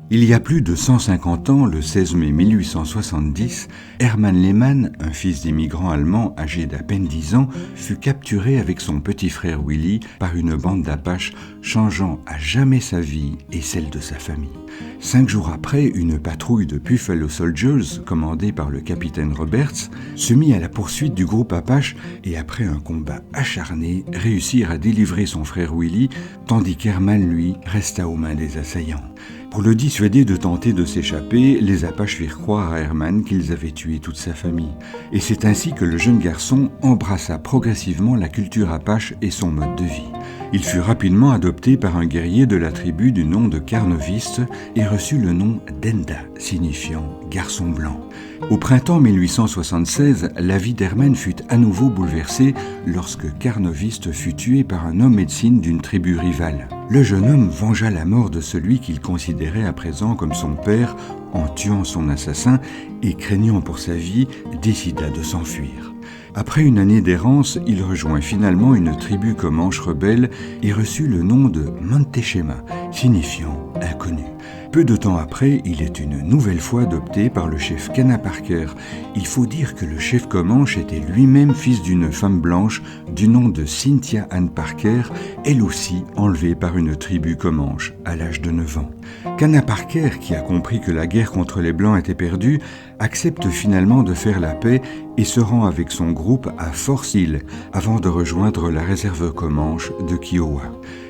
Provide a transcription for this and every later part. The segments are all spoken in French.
Il y a plus de 150 ans, le 16 mai 1870, Hermann Lehmann, un fils d'immigrants allemands âgé d'à peine 10 ans, fut capturé avec son petit frère Willy par une bande d'Apaches, changeant à jamais sa vie et celle de sa famille. 5 jours après, une patrouille de Buffalo Soldiers, commandée par le capitaine Roberts, se mit à la poursuite du groupe Apache et après un combat acharné, réussirent à délivrer son frère Willy, tandis qu'Hermann, lui, resta aux mains des assaillants. Pour le dissuader de tenter de s'échapper, les Apaches firent croire à Hermann qu'ils avaient tué toute sa famille. Et c'est ainsi que le jeune garçon embrassa progressivement la culture Apache et son mode de vie. Il fut rapidement adopté par un guerrier de la tribu du nom de Carnoviste et reçut le nom d'Enda, signifiant « garçon blanc ». Au printemps 1876, la vie d'Hermann fut à nouveau bouleversée lorsque Carnoviste fut tué par un homme médecine d'une tribu rivale. Le jeune homme vengea la mort de celui qu'il considérait à présent comme son père en tuant son assassin et, craignant pour sa vie, décida de s'enfuir. Après une année d'errance, il rejoint finalement une tribu comanche rebelle et reçut le nom de Monteshema, signifiant « inconnu ». Peu de temps après, il est une nouvelle fois adopté par le chef Cana Parker. Il faut dire que le chef comanche était lui-même fils d'une femme blanche du nom de Cynthia Ann Parker, elle aussi enlevée par une tribu comanche à l'âge de 9 ans. Cana Parker, qui a compris que la guerre contre les Blancs était perdue, accepte finalement de faire la paix et se rend avec son groupe à Force Hill avant de rejoindre la réserve comanche de Kiowa.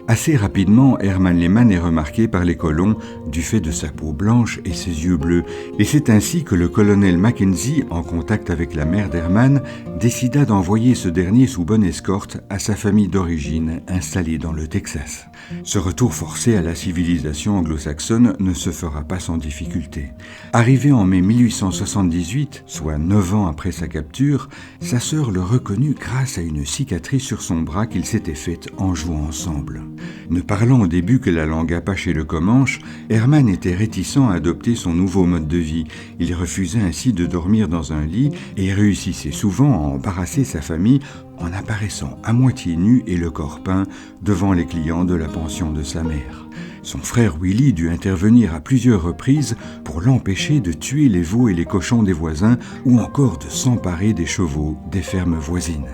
Assez rapidement, Hermann Lehmann est remarqué par les colons du fait de sa peau blanche et ses yeux bleus, et c'est ainsi que le colonel Mackenzie, en contact avec la mère d'Hermann, décida d'envoyer ce dernier sous bonne escorte à sa famille d'origine installée dans le Texas. Ce retour forcé à la civilisation anglo-saxonne ne se fera pas sans difficulté. Arrivé en mai 1878, soit 9 ans après sa capture, sa sœur le reconnut grâce à une cicatrice sur son bras qu'ils s'étaient faite en jouant ensemble. Ne parlant au début que la langue apache et le comanche, Hermann était réticent à adopter son nouveau mode de vie. Il refusait ainsi de dormir dans un lit et réussissait souvent à embarrasser sa famille en apparaissant à moitié nu et le corps peint devant les clients de la pension de sa mère. Son frère Willy dut intervenir à plusieurs reprises pour l'empêcher de tuer les veaux et les cochons des voisins ou encore de s'emparer des chevaux des fermes voisines.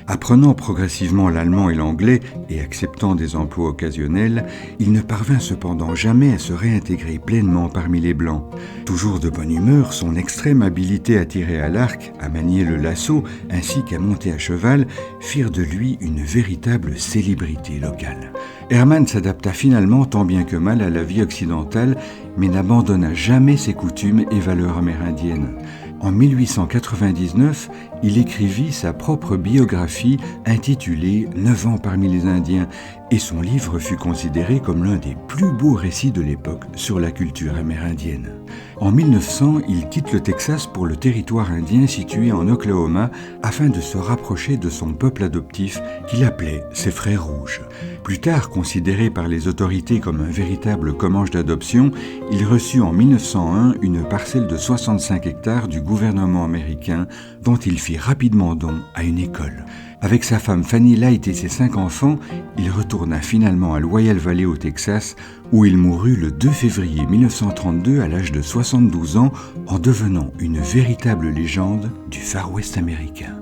Apprenant progressivement l'allemand et l'anglais et acceptant des emplois occasionnels, il ne parvint cependant jamais à se réintégrer pleinement parmi les Blancs. Toujours de bonne humeur, son extrême habileté à tirer à l'arc, à manier le lasso ainsi qu'à monter à cheval firent de lui une véritable célébrité locale. Hermann s'adapta finalement tant bien que mal à la vie occidentale, mais n'abandonna jamais ses coutumes et valeurs amérindiennes. En 1899, il écrivit sa propre biographie intitulée « 9 ans parmi les Indiens » et son livre fut considéré comme l'un des plus beaux récits de l'époque sur la culture amérindienne. En 1900, il quitte le Texas pour le territoire indien situé en Oklahoma afin de se rapprocher de son peuple adoptif qu'il appelait ses Frères Rouges. Plus tard considéré par les autorités comme un véritable comanche d'adoption, il reçut en 1901 une parcelle de 65 hectares du gouvernement américain dont il fit rapidement don à une école. Avec sa femme Fanny Light et ses 5 enfants, il retourna finalement à Loyal Valley au Texas où il mourut le 2 février 1932 à l'âge de 72 ans en devenant une véritable légende du Far West américain.